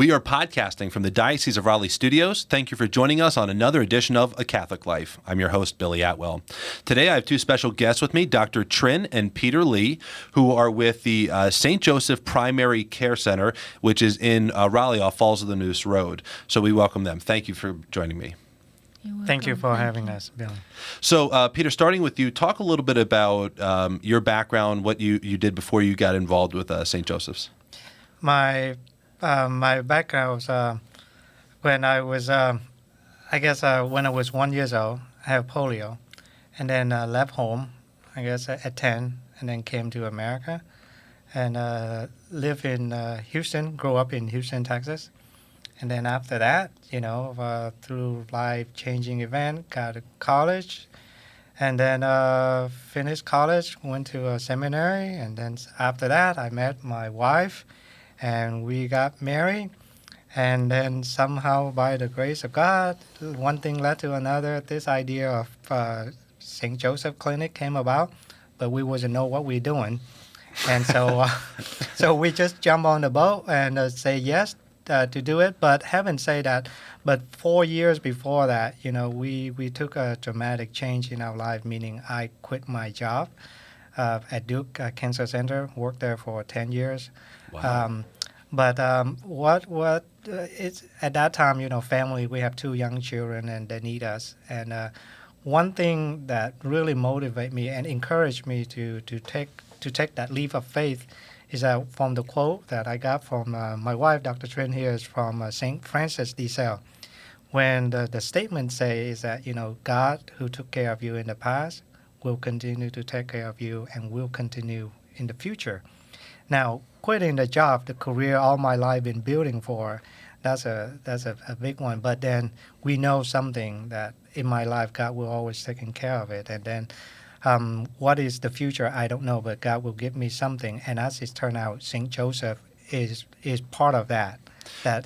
We are podcasting from the Diocese of Raleigh studios. Thank you for joining us on another edition of A Catholic Life. I'm your host, Billy Atwell. Today, I have two special guests with me, Dr. Trin and Peter Lee, who are with the St. Joseph Primary Care Center, which is in Raleigh off Falls of the Noose Road. So we welcome them. Thank you for joining me. Thank you for having us, Billy. So, Peter, starting with you, talk a little bit about your background, what you did before you got involved with St. Joseph's. My background was when I was, when I was 1 year old, I had polio, and then left home, at 10, and then came to America, and lived in Houston, grew up in Houston, Texas. And then after that, through life-changing event, got to college, and then finished college, went to a seminary, and then after that, I met my wife, and we got married. And then somehow, by the grace of God, one thing led to another. This idea of St. Joseph Clinic came about, but we wasn't know what we're doing. And so so we just jump on the boat and say yes to do it. But having said that, but 4 years before that, we took a dramatic change in our life, meaning I quit my job at Duke Cancer Center, worked there for 10 years. Wow. What it's at that time, family, we have 2 young children and they need us. And one thing that really motivated me and encouraged me to take that leap of faith is from the quote that I got from my wife, Dr. Trin here, is from St. Francis de Sales. When the statement says that, God who took care of you in the past will continue to take care of you and will continue in the future. Now, quitting the job, the career all my life been building for, that's a big one. But then we know something that in my life, God will always taking care of it. And then what is the future? I don't know, but God will give me something. And as it turned out, St. Joseph is part of that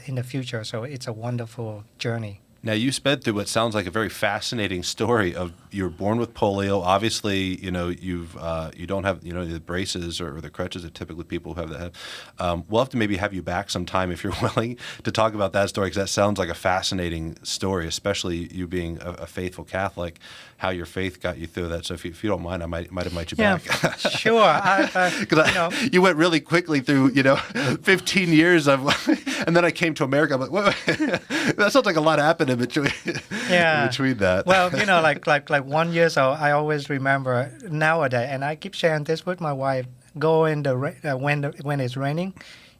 in the future. So it's a wonderful journey. Now, you sped through what sounds like a very fascinating story of you were born with polio. Obviously, you don't have, the braces or the crutches that typically people who have that have. We'll have to maybe have you back sometime if you're willing to talk about that story, because that sounds like a fascinating story, especially you being a faithful Catholic, how your faith got you through that. So if you don't mind, I might invite you back. Sure. Because you went really quickly through, 15 years of, and then I came to America. I'm like, wait. That sounds like a lot happened in between that. Well, like 1 year old, I always remember nowadays, and I keep sharing this with my wife. Go in the when it's raining,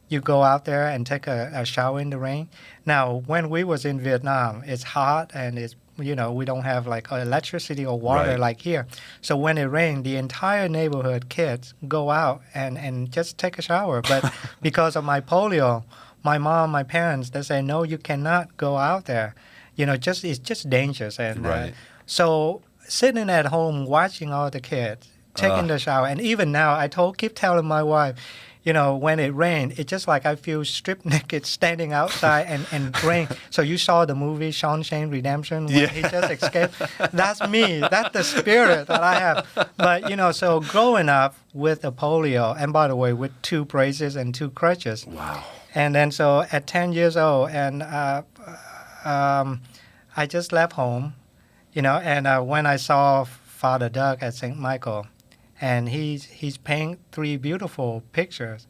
you go out there and take a shower in the rain. Now, when we was in Vietnam, it's hot and it's we don't have like electricity or water like here. So when it rains, the entire neighborhood kids go out and just take a shower. But because of my polio, my mom, my parents, they say, no, you cannot go out there. It's just dangerous. And so sitting at home watching all the kids taking the shower, and even now I keep telling my wife, when it rained, it's just like I feel stripped naked standing outside and rain. So you saw the movie Shawshank Redemption when he just escaped. That's me. That's the spirit that I have. But so growing up with the polio, and by the way, with 2 braces and 2 crutches. Wow. And then so at 10 years old, and I just left home, and when I saw Father Doug at St. Michael, and he's painting 3 beautiful pictures,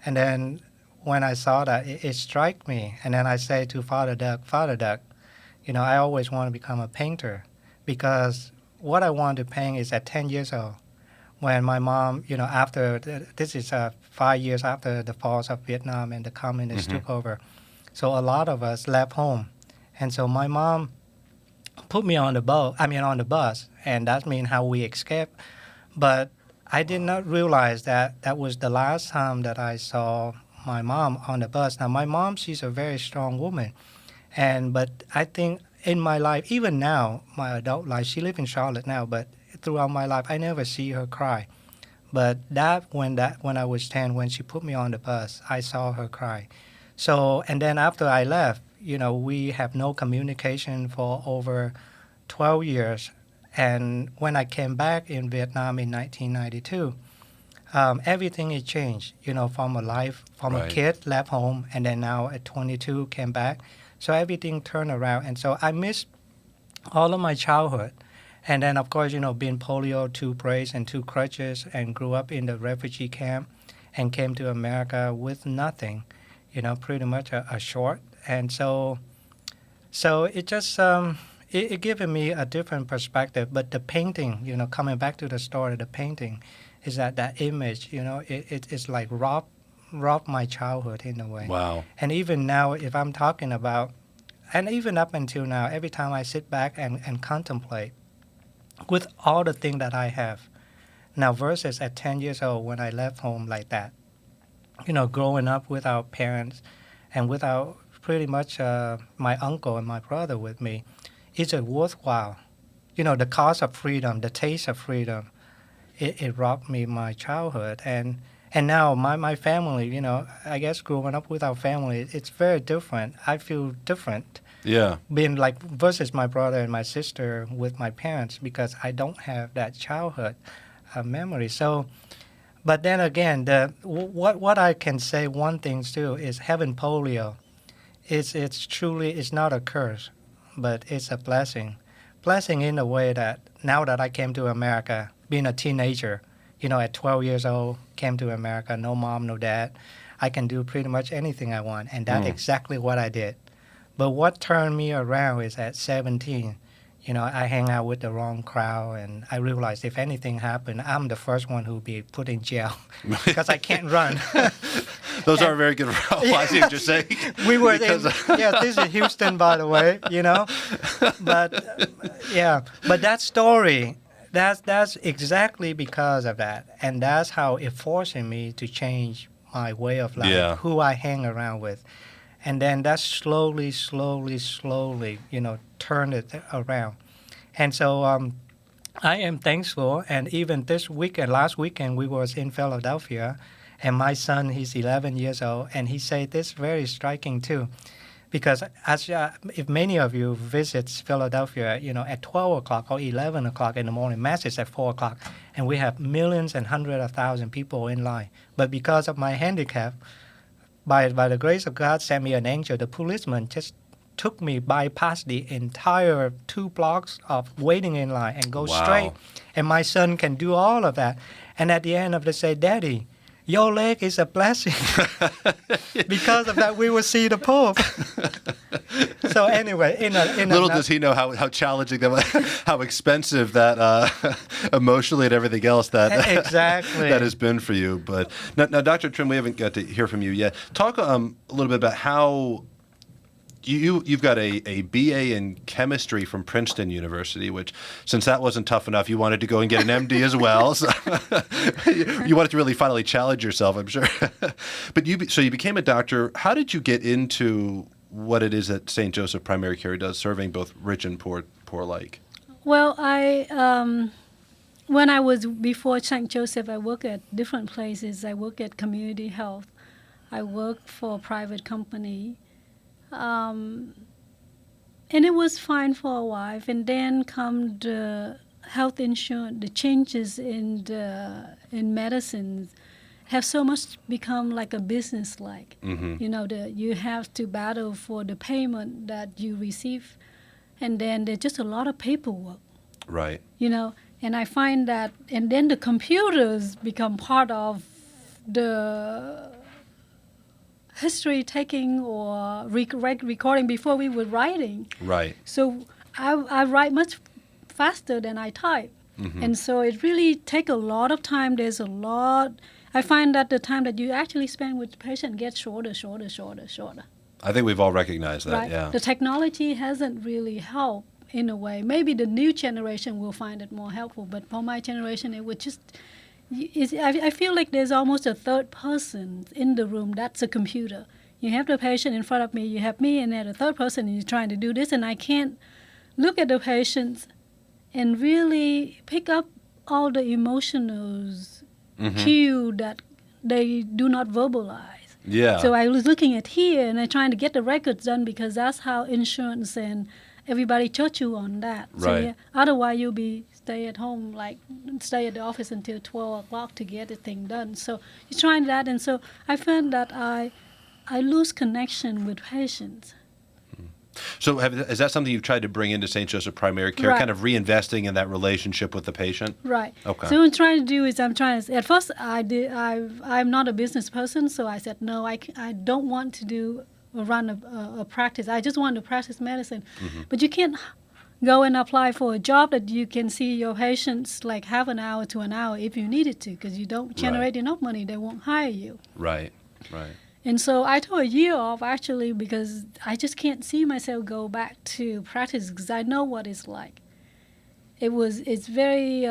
and then when I saw that, it struck me, and then I said to Father Doug, I always want to become a painter, because what I want to paint is at 10 years old, when my mom, after this is 5 years after the falls of Vietnam and the communists took over, so a lot of us left home. And so my mom put me on the bus, and that means how we escaped. But I did not realize that was the last time that I saw my mom on the bus. Now, my mom, she's a very strong woman. But I think in my life, even now, my adult life, she lives in Charlotte now, but throughout my life, I never see her cry. But when I was 10, when she put me on the bus, I saw her cry. So, and then after I left, we have no communication for over 12 years. And when I came back in Vietnam in 1992, everything is changed, from a life, from a Right. kid left home, and then now at 22 came back. So everything turned around. And so I missed all of my childhood. And then, of course, being polio, 2 braces and 2 crutches, and grew up in the refugee camp and came to America with nothing, pretty much a short. And so it just, it given me a different perspective. But the painting, coming back to the story, the painting is that image, it's like robbed my childhood in a way. Wow. And even now, if I'm talking about, and even up until now, every time I sit back and contemplate with all the things that I have now versus at 10 years old when I left home like that, growing up without parents and without pretty much my uncle and my brother with me, is it worthwhile? The cost of freedom, the taste of freedom, it robbed me my childhood. And now my family, I guess growing up without family, it's very different. I feel different Yeah. being like versus my brother and my sister with my parents because I don't have that childhood memory. So, but then again, what I can say one thing too is having polio. It's truly it's not a curse, but it's a blessing. Blessing in a way that now that I came to America, being a teenager, at 12 years old, came to America, no mom, no dad, I can do pretty much anything I want, and that's exactly what I did. But what turned me around is at 17, I hang out with the wrong crowd, and I realized if anything happened, I'm the first one who'll be put in jail because I can't run. Those are very good. I see what you're saying. We were this is Houston, by the way, But but that story, that's exactly because of that, and that's how it forcing me to change my way of life, Yeah. who I hang around with, and then that slowly, turned it around, and so I am thankful. And even last weekend, we was in Philadelphia, and my son, he's 11 years old, and he said this very striking too, because as if many of you visit Philadelphia, at 12 o'clock or 11 o'clock in the morning, mass is at 4 o'clock, and we have millions and hundreds of thousands of people in line. But because of my handicap, by the grace of God, sent me an angel. The policeman just took me bypast the entire 2 blocks of waiting in line and go Wow. straight. And my son can do all of that. And at the end of the day, Daddy, your leg is a blessing. Because of that, we will see the Pope. So anyway, Little does he know how challenging that, how expensive that emotionally and everything else that exactly that has been for you. But now, Dr. Trim, we haven't got to hear from you yet. Talk a little bit about how you've got a BA in chemistry from Princeton University, which, since that wasn't tough enough, you wanted to go and get an MD as well. So you wanted to really finally challenge yourself, I'm sure. But you became a doctor. How did you get into what it is that St. Joseph Primary Care does, serving both rich and poor alike? Well, when I was before St. Joseph, I worked at different places. I worked at community health. I worked for a private company. And it was fine for a while. And then come the health insurance, the changes in medicines have so much become like a business like. Mm-hmm. You have to battle for the payment that you receive, and then there's just a lot of paperwork. Right. And I find that, and then the computers become part of the history taking or recording before we were writing. Right. So I write much faster than I type. Mm-hmm. And so it really takes a lot of time. There's a lot. I find that the time that you actually spend with the patient gets shorter. I think we've all recognized that, Right? yeah. The technology hasn't really helped in a way. Maybe the new generation will find it more helpful, but for my generation, it would just... I feel like there's almost a third person in the room. That's a computer. You have the patient in front of me, you have me, and then the third person is trying to do this, and I can't look at the patients and really pick up all the emotional cue that they do not verbalize. Yeah. So I was looking at here, and I'm trying to get the records done because that's how insurance and everybody judge you on that. So Right. yeah, otherwise you'll be stay at home, like stay at the office until 12 o'clock to get the thing done. So you're trying that, and so I found that I lose connection with patients. So is that something you've tried to bring into St. Joseph Primary Care, Right. kind of reinvesting in that relationship with the patient? Right. Okay. So what I'm trying to do is at first I'm not a business person, so I said, no, I don't want to run a practice. I just want to practice medicine. Mm-hmm. But you can't go and apply for a job that you can see your patients like half an hour to an hour if you needed to, because you don't generate enough money, they won't hire you. Right, right. And so I took a year off actually because I just can't see myself go back to practice because I know what it's like. It's very,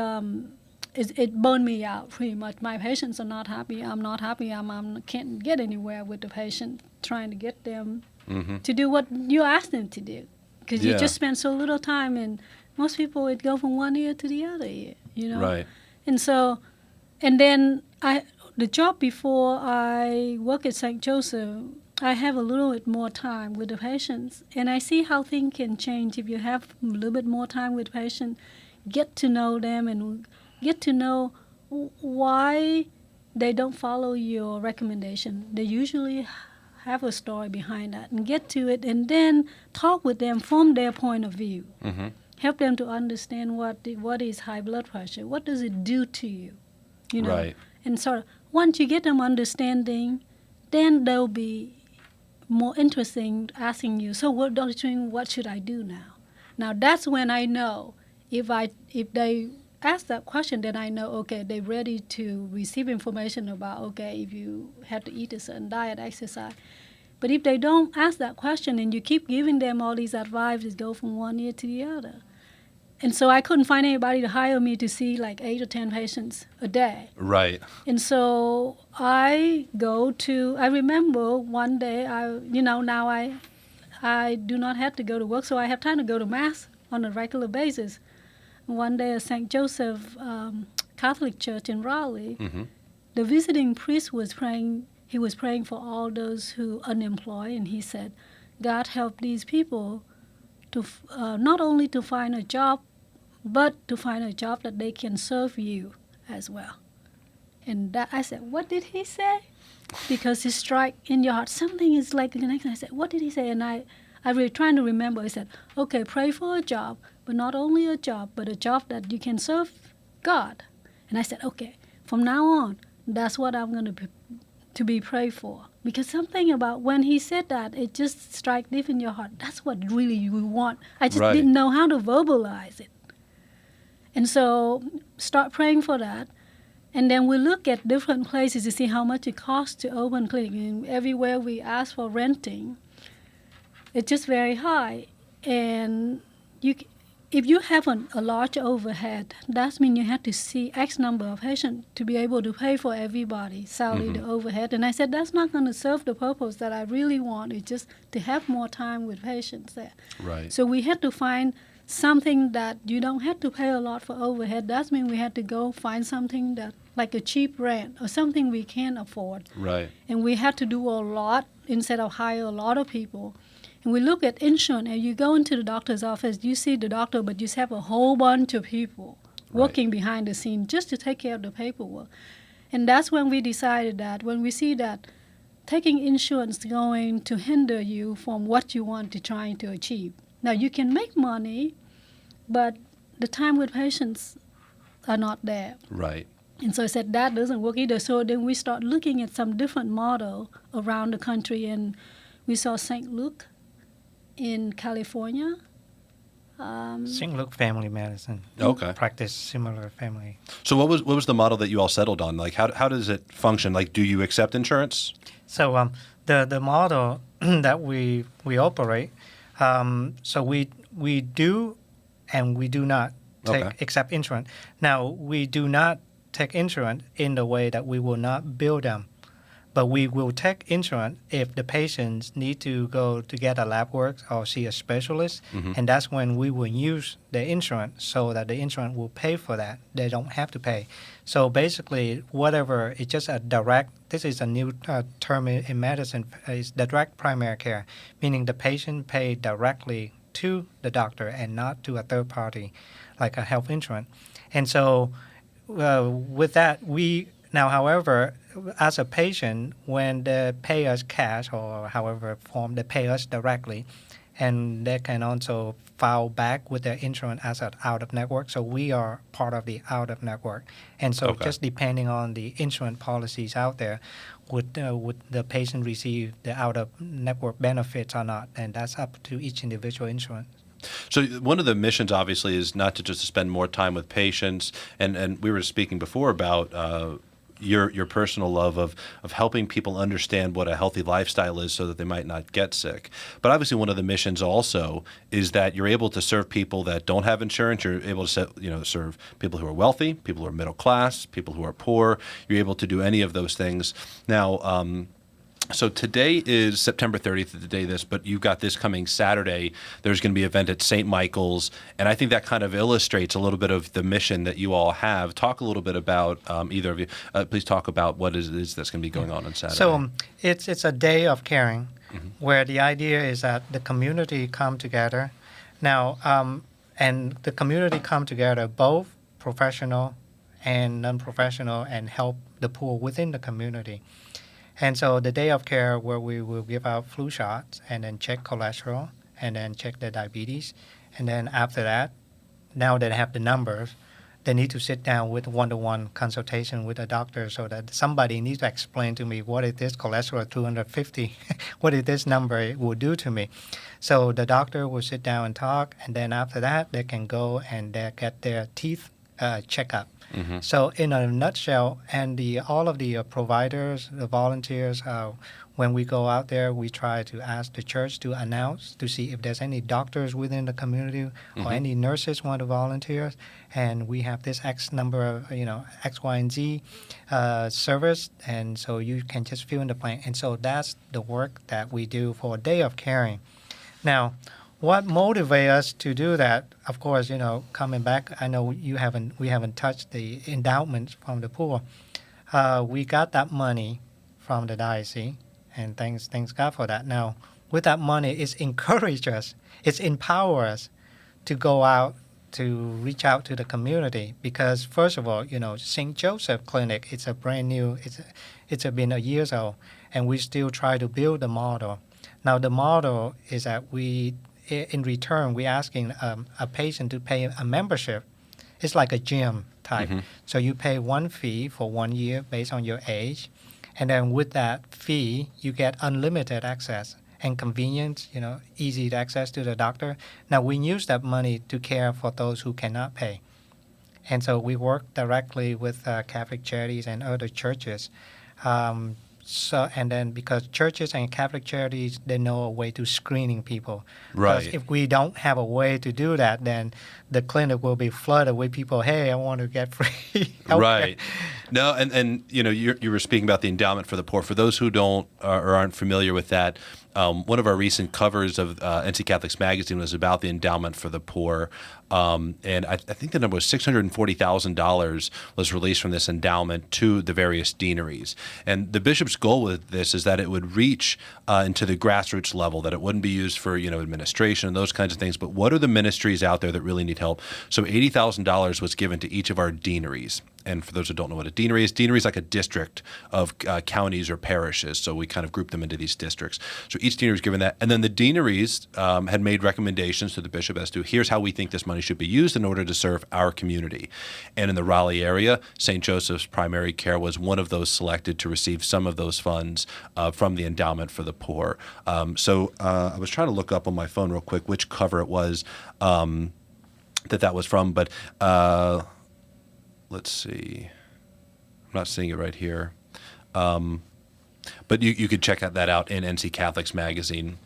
it burned me out pretty much. My patients are not happy. I'm not happy. I can't get anywhere with the patient trying to get them Mm-hmm. to do what you ask them to do. Because Yeah. you just spend so little time, and most people would go from one ear to the other ear, Right. And so, and then the job before I work at St. Joseph, I have a little bit more time with the patients, and I see how things can change if you have a little bit more time with patients, get to know them, and get to know why they don't follow your recommendation. They usually have a story behind that, and get to it, and then talk with them from their point of view. Mm-hmm. Help them to understand what is high blood pressure. What does it do to you? Right. And sort of once you get them understanding, then they'll be more interesting asking you. So what should I do now? Now that's when I know if they ask that question, then I know okay they're ready to receive information about okay if you have to eat a certain diet, exercise. But if they don't ask that question and you keep giving them all these advices, go from one ear to the other. And so I couldn't find anybody to hire me to see like 8 or 10 patients a day. Right. And so I remember one day, now I do not have to go to work, so I have time to go to Mass on a regular basis. One day at St. Joseph Catholic Church in Raleigh, Mm-hmm. the visiting priest was praying. He was praying for all those who are unemployed, and he said, God help these people to not only to find a job, but to find a job that they can serve you as well. And that I said, what did he say? Because it strike in your heart. Something is like the connection. I said, what did he say? And I really trying to remember. I said, okay, pray for a job, but not only a job, but a job that you can serve God. And I said, okay, from now on, that's what I'm going to be prayed for. Because something about when he said that, it just strike deep in your heart. That's what really you want. I just Right. didn't know how to verbalize it. And so start praying for that. And then we look at different places to see how much it costs to open clinic. And everywhere we ask for renting, it's just very high. And if you have a large overhead, that means you have to see X number of patients to be able to pay for everybody's salary, the overhead. And I said, that's not going to serve the purpose that I really want. It's just to have more time with patients there. Right. So we had to find something that you don't have to pay a lot for overhead. That means we had to go find something that, like a cheap rent or something we can afford. Right. And we had to do a lot instead of hire a lot of people. And we look at insurance, and you go into the doctor's office, you see the doctor, but you have a whole bunch of people working behind the scene just to take care of the paperwork. And that's when we decided that when we see that taking insurance is going to hinder you from what you want to trying to achieve. Now, you can make money, but the time with patients are not there. Right. And so I said, that doesn't work either. So then we start looking at some different model around the country, and we saw St. Luke in California. St. Luke Family Medicine. Okay. Practice similar family. So what was the model that you all settled on? Like how does it function? Like, do you accept insurance? So the model that we operate, so we do and we do not accept insurance. Now, we do not take insurance in the way that we will not bill them. But we will take insurance if the patients need to go to get a lab work or see a specialist, and that's when we will use the insurance so that the insurance will pay for that. They don't have to pay. So basically, whatever, it's just a direct, this is a new term in medicine, is direct primary care, meaning the patient pay directly to the doctor and not to a third party, like a health insurance. And so with that, however, as a patient, when they pay us cash or however form, they pay us directly, and they can also file back with their insurance as an out-of-network. So we are part of the out-of-network. And so just depending on the insurance policies out there, would the patient receive the out-of-network benefits or not? And that's up to each individual insurance. So one of the missions, obviously, is not to just spend more time with patients. And we were speaking before about your personal love of helping people understand what a healthy lifestyle is so that they might not get sick. But obviously one of the missions also is that you're able to serve people that don't have insurance. You're able to serve people who are wealthy, people who are middle class, people who are poor. You're able to do any of those things. Now, so today is September 30th, the day of this, but you've got this coming Saturday. There's going to be an event at St. Michael's, and I think that kind of illustrates a little bit of the mission that you all have. Talk a little bit about, either of you, please talk about what it is that's going to be going on Saturday. So it's a day of caring, where the idea is that the community come together. Now, and the community come together, both professional and non-professional, and help the poor within the community. And so the day of care, where we will give out flu shots and then check cholesterol and then check their diabetes. And then after that, now that they have the numbers, they need to sit down with one-to-one consultation with a doctor, so that somebody needs to explain to me, what is this cholesterol 250? What is this number it will do to me? So the doctor will sit down and talk, and then after that, they can go and they get their teeth checkup. So in a nutshell, and all of the providers, the volunteers, when we go out there, we try to ask the church to announce to see if there's any doctors within the community or any nurses want to volunteer. And we have this X number of, X, Y, and Z service, and so you can just fill in the blank. And so that's the work that we do for a day of caring. Now, what motivates us to do that? Of course, coming back, I know we haven't touched the endowments from the poor. We got that money from the diocese, and thanks God for that. Now, with that money, it's encouraged us, it's empowered us to go out to reach out to the community, because first of all, St. Joseph Clinic, it's a brand new, it's been a year old, and we still try to build the model. Now, the model is that in return, we're asking a patient to pay a membership. It's like a gym type. So you pay one fee for 1 year based on your age. And then with that fee, you get unlimited access and convenience, easy access to the doctor. Now, we use that money to care for those who cannot pay. And so we work directly with Catholic Charities and other churches. And then because churches and Catholic Charities, they know a way to screening people. Right. Because if we don't have a way to do that, then the clinic will be flooded with people, hey, I want to get free healthcare. Right. No, and you were speaking about the endowment for the poor. For those who don't or aren't familiar with that, one of our recent covers of NC Catholics Magazine was about the endowment for the poor. And I think the number was $640,000 was released from this endowment to the various deaneries. And the bishop's goal with this is that it would reach into the grassroots level, that it wouldn't be used for administration and those kinds of things. But what are the ministries out there that really need help? So $80,000 was given to each of our deaneries. And for those who don't know what a deanery is like a district of counties or parishes. So we kind of group them into these districts. So each deanery was given that. And then the deaneries had made recommendations to the bishop as to here's how we think this money should be used in order to serve our community. And in the Raleigh area, St. Joseph's Primary Care was one of those selected to receive some of those funds from the endowment for the poor. So I was trying to look up on my phone real quick which cover it was that was from, but let's see. I'm not seeing it right here. But you could check that out in NC Catholics Magazine.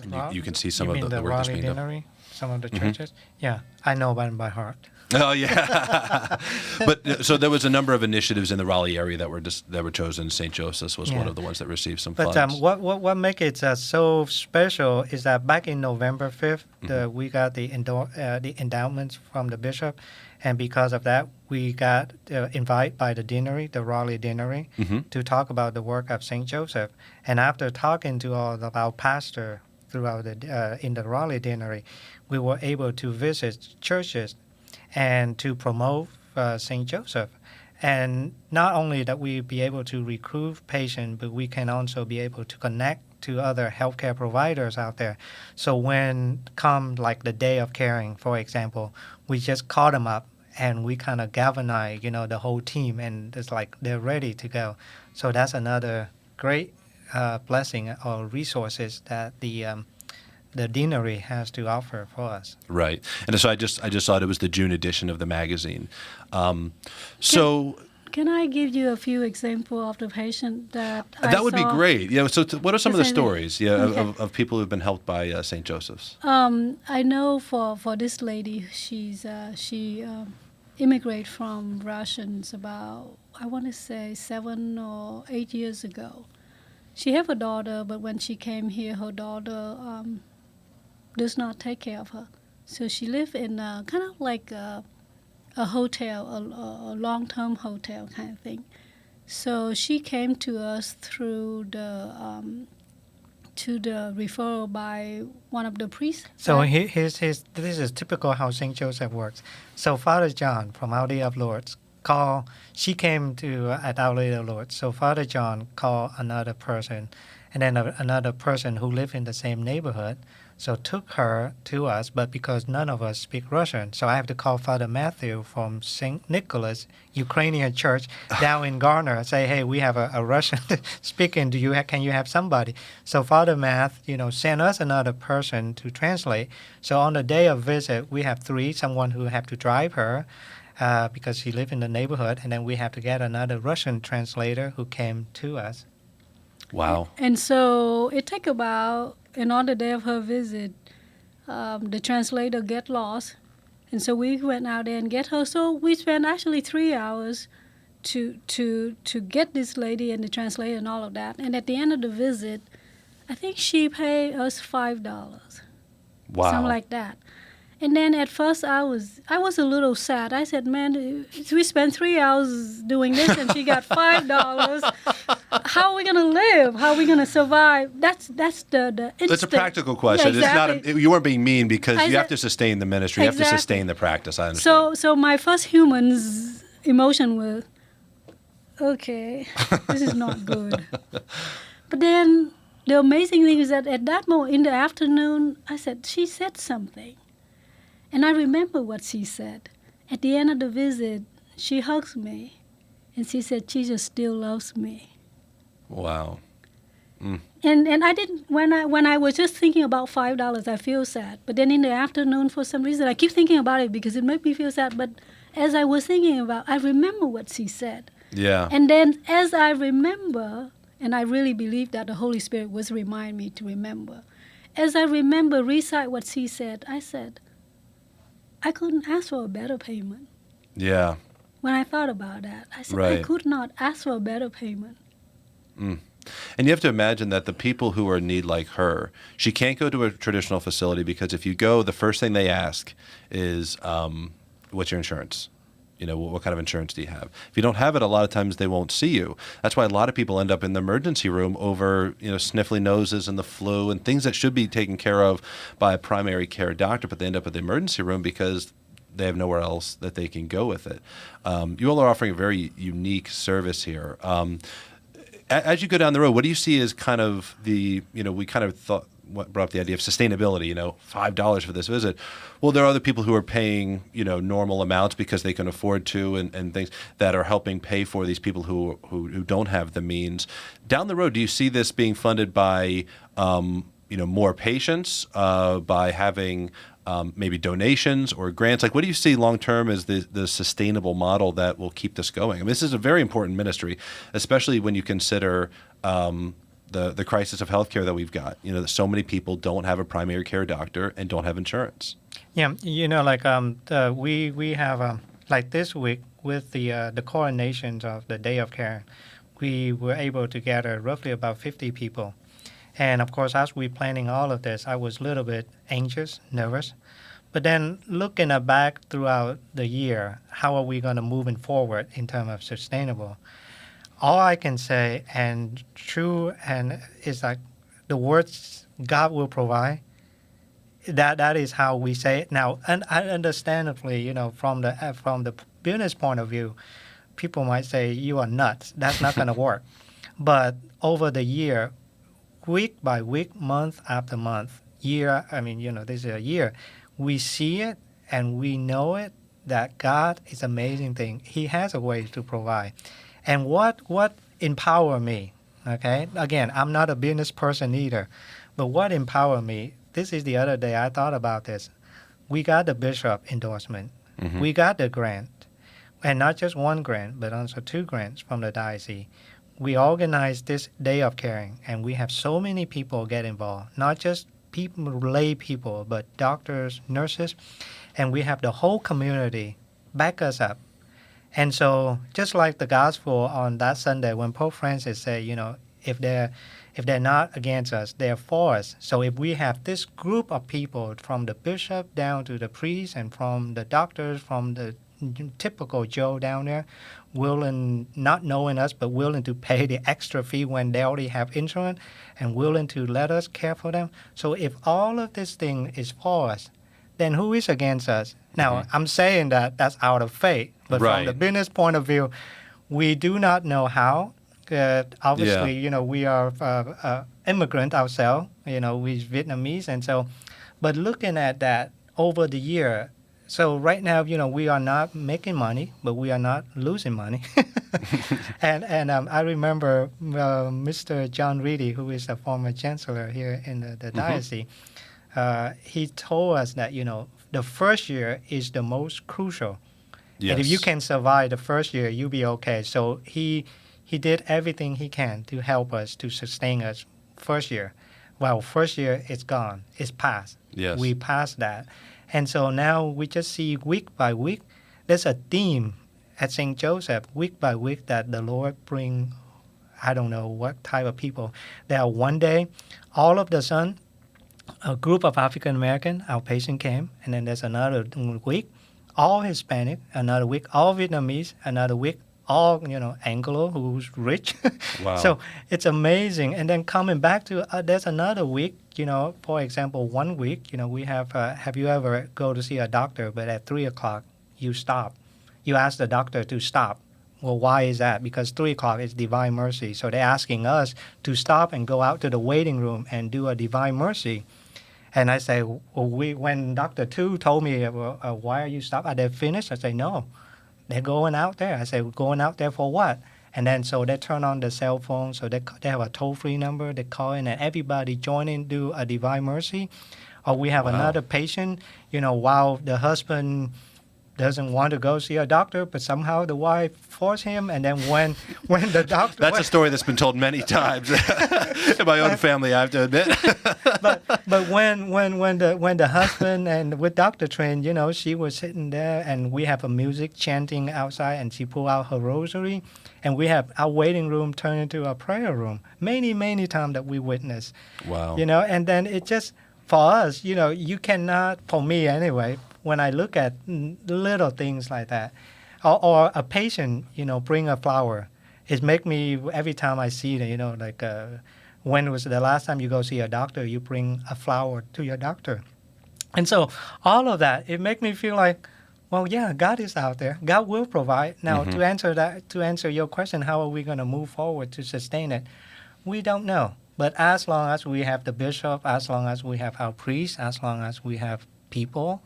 And you can see some of the work that's being done. Deanery, some of the churches? Yeah, I know one by heart. Oh, yeah. But so there was a number of initiatives in the Raleigh area that were chosen. St. Joseph's was one of the ones that received some funds. But what makes it so special is that back in November 5th, we got the endowments from the bishop. And because of that, we got invited by the deanery, the Raleigh deanery, to talk about the work of St. Joseph. And after talking to all of our pastors throughout in the Raleigh deanery, we were able to visit churches and to promote St. Joseph. And not only that we be able to recruit patients, but we can also be able to connect to other healthcare providers out there. So when come like the day of caring, for example, we just call them up and we kind of galvanize, the whole team, and it's like they're ready to go. So that's another great blessing or resources that the deanery has to offer for us. Right. And so I just thought it was the June edition of the magazine. Can I give you a few examples of the patient that I that would be saw? great. Yeah. So what are some of the stories Okay. of people who've been helped by St. Joseph's? I know for this lady, she immigrated from Russians about, I want to say 7 or 8 years ago. She have a daughter, but when she came here, her daughter does not take care of her. So she lived in kind of like a hotel, a long-term hotel kind of thing. So she came to us through the referral by one of the priests. So right? this is typical how St. Joseph works. So Father John from Our Lady of Lourdes she came to at Our Lady of Lourdes. So Father John called another person, and then another person who lived in the same neighborhood. So took her to us, but because none of us speak Russian, so I have to call Father Matthew from St. Nicholas Ukrainian Church down in Garner. Say, hey, we have a Russian speaking. Can you have somebody? So Father Math, sent us another person to translate. So on the day of visit, we have 3. Someone who have to drive her because she lived in the neighborhood, and then we have to get another Russian translator who came to us. Wow. And so it took about, and on the day of her visit, the translator get lost. And so we went out there and get her. So we spent actually 3 hours to get this lady and the translator and all of that. And at the end of the visit, I think she paid us $5. Wow. Something like that. And then at first I was a little sad. I said, man, we spent 3 hours doing this and she got $5. How are we going to live? How are we going to survive? That's the instinct. It's a practical question. Yeah, exactly. It's not you weren't being mean because you have to sustain the ministry. You have to Exactly. sustain the practice. I understand. So my first human's emotion was, okay, this is not good. But then the amazing thing is that at that moment in the afternoon, she said something. And I remember what she said. At the end of the visit, she hugs me, and she said, Jesus still loves me. Wow. Mm. And I didn't, when I was just thinking about $5, I feel sad. But then in the afternoon, for some reason, I keep thinking about it because it made me feel sad. But as I was thinking about, I remember what she said. Yeah. And then as I remember, and I really believe that the Holy Spirit was remind me to remember. As I remember, recite what she said, I said, I couldn't ask for a better payment. Yeah. When I thought about that, I said, Right. I could not ask for a better payment. Mm. And you have to imagine that the people who are in need like her, she can't go to a traditional facility because if you go, the first thing they ask is, what's your insurance? What kind of insurance do you have? If you don't have it, a lot of times they won't see you. That's why a lot of people end up in the emergency room over, sniffly noses and the flu and things that should be taken care of by a primary care doctor, but they end up at the emergency room because they have nowhere else that they can go with it. You all are offering a very unique service here. As you go down the road, what do you see as kind of we kind of brought up the idea of sustainability, $5 for this visit. Well, there are other people who are paying, normal amounts because they can afford to and things that are helping pay for these people who don't have the means. Down the road, do you see this being funded by, more patients, by having maybe donations or grants? Like, what do you see long-term as the sustainable model that will keep this going? I mean, this is a very important ministry, especially when you consider the crisis of healthcare that we've got. That so many people don't have a primary care doctor and don't have insurance. Yeah, we have like this week with the coronations of the Day of Care, we were able to gather roughly about 50 people. And of course, as we're planning all of this, I was a little bit anxious, nervous. But then looking back throughout the year, how are we going to move forward in terms of sustainable? All I can say, and true, and is like the words God will provide. That is how we say it now. And understandably, from the business point of view, people might say you are nuts. That's not going to work. But over the year, week by week, month after month, year, this is a year, we see it and we know it that God is an amazing thing. He has a way to provide. And what empower me, okay? Again, I'm not a business person either, but what empower me, this is the other day I thought about this. We got the bishop endorsement. Mm-hmm. We got the grant. And not just one grant, but also 2 grants from the diocese. We organized this Day of Caring, and we have so many people get involved, not just people, lay people, but doctors, nurses, and we have the whole community back us up. And so just like the gospel on that Sunday when Pope Francis said, if they're not against us, they're for us. So if we have this group of people from the bishop down to the priest and from the doctors, from the typical Joe down there, willing, not knowing us, but willing to pay the extra fee when they already have insurance and willing to let us care for them. So if all of this thing is for us, then who is against us? Now, I'm saying that that's out of faith, but from the business point of view, we do not know how. Obviously, we are immigrant ourselves, we're Vietnamese, and so, but looking at that over the year, so right now, we are not making money, but we are not losing money. and I remember Mr. John Reedy, who is the former chancellor here in the diocese, he told us that, the first year is the most crucial. Yes. And if you can survive the first year, you'll be okay. So he did everything he can to help us, to sustain us first year. Well, first year, it's gone. It's past. Yes. We passed that. And so now we just see week by week, there's a theme at St. Joseph, week by week, that the Lord bring, I don't know what type of people. There one day, all of the sudden, a group of African American outpatient came, and then there's another week, all Hispanic, another week, all Vietnamese, another week, all, Anglo, who's rich. Wow. So it's amazing. And then coming back to, there's another week, for example, one week, we have you ever go to see a doctor, but at 3 o'clock, you stop. You ask the doctor to stop. Well, why is that? Because 3 o'clock is Divine Mercy. So they're asking us to stop and go out to the waiting room and do a Divine Mercy. And I say, when Dr. Tu told me, why are you stopped? Are they finished? I say, no. They're going out there. I say, going out there for what? And then so they turn on the cell phone. So they have a toll-free number. They call in and everybody join in, do a Divine Mercy. Or we have another patient, while the husband doesn't want to go see a doctor, but somehow the wife forced him. And then when the doctor... That's a story that's been told many times in my own family, I have to admit. but when the husband and with Dr. Trin, she was sitting there and we have a music chanting outside and she pulled out her rosary and we have our waiting room turned into a prayer room. Many, many times that we witnessed. Wow. And then it just, for us, you cannot, for me anyway, when I look at little things like that, or a patient, bring a flower, it make me, every time I see it, when was the last time you go see a doctor, you bring a flower to your doctor. And so all of that, it make me feel like, well, yeah, God is out there. God will provide. Now, to answer your question, how are we going to move forward to sustain it? We don't know. But as long as we have the bishop, as long as we have our priests, as long as we have people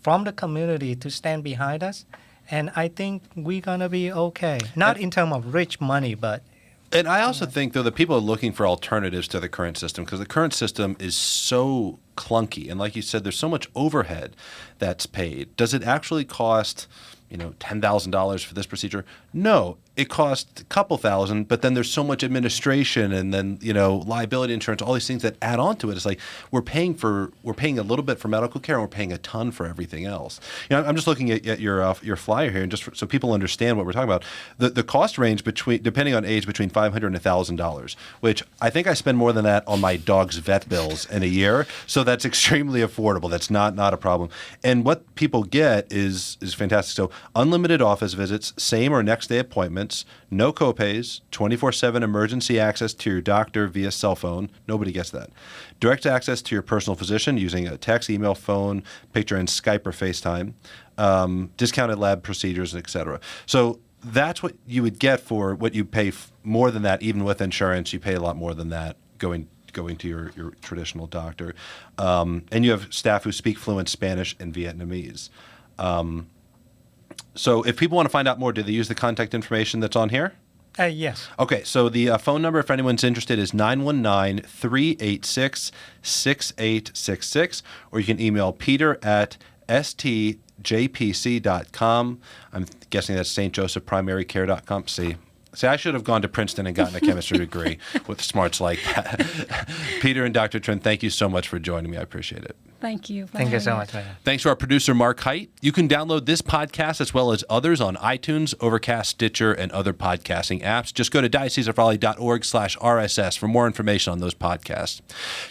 from the community to stand behind us, and I think we're going to be okay. Not in terms of rich money, but... And I also think, though, that people are looking for alternatives to the current system because the current system is so clunky. And like you said, there's so much overhead that's paid. Does it actually cost, $10,000 for this procedure? No. It costs a couple thousand, but then there's so much administration and then, liability insurance, all these things that add on to it. It's like we're paying a little bit for medical care and we're paying a ton for everything else. I'm just looking at your flyer here, and just so people understand what we're talking about, the cost range depending on age, between $500 and $1,000, which I think I spend more than that on my dog's vet bills in a year. So that's extremely affordable. That's not a problem. And what people get is fantastic. So unlimited office visits, same or next day appointments, insurance, no copays, 24/7 emergency access to your doctor via cell phone. Nobody gets that. Direct access to your personal physician using a text, email, phone, picture, and Skype or FaceTime. Discounted lab procedures, etc. So that's what you would get for what you pay more than that. Even with insurance, you pay a lot more than that going to your traditional doctor. And you have staff who speak fluent Spanish and Vietnamese. So if people want to find out more, do they use the contact information that's on here? Yes. Okay, so the phone number, if anyone's interested, is 919-386-6866, or you can email Peter at stjpc.com. I'm guessing that's stjosephprimarycare.com. See, I should have gone to Princeton and gotten a chemistry degree with smarts like that. Peter and Dr. Trinh, thank you so much for joining me. I appreciate it. Thank you. Thank you so much, man. Thanks to our producer, Mark Height. You can download this podcast as well as others on iTunes, Overcast, Stitcher, and other podcasting apps. Just go to dioceseofraleigh.org/RSS for more information on those podcasts.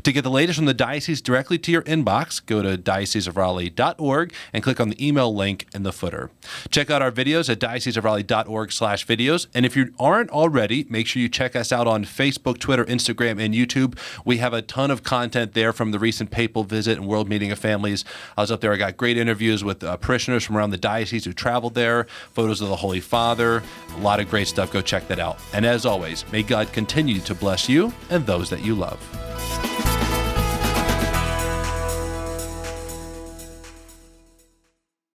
To get the latest from the Diocese directly to your inbox, go to dioceseofraleigh.org and click on the email link in the footer. Check out our videos at dioceseofraleigh.org/videos. And if you aren't already, make sure you check us out on Facebook, Twitter, Instagram, and YouTube. We have a ton of content there from the recent papal visit and World Meeting of Families. I was up there. I got great interviews with parishioners from around the diocese who traveled there, photos of the Holy Father, a lot of great stuff. Go check that out. And as always, may God continue to bless you and those that you love.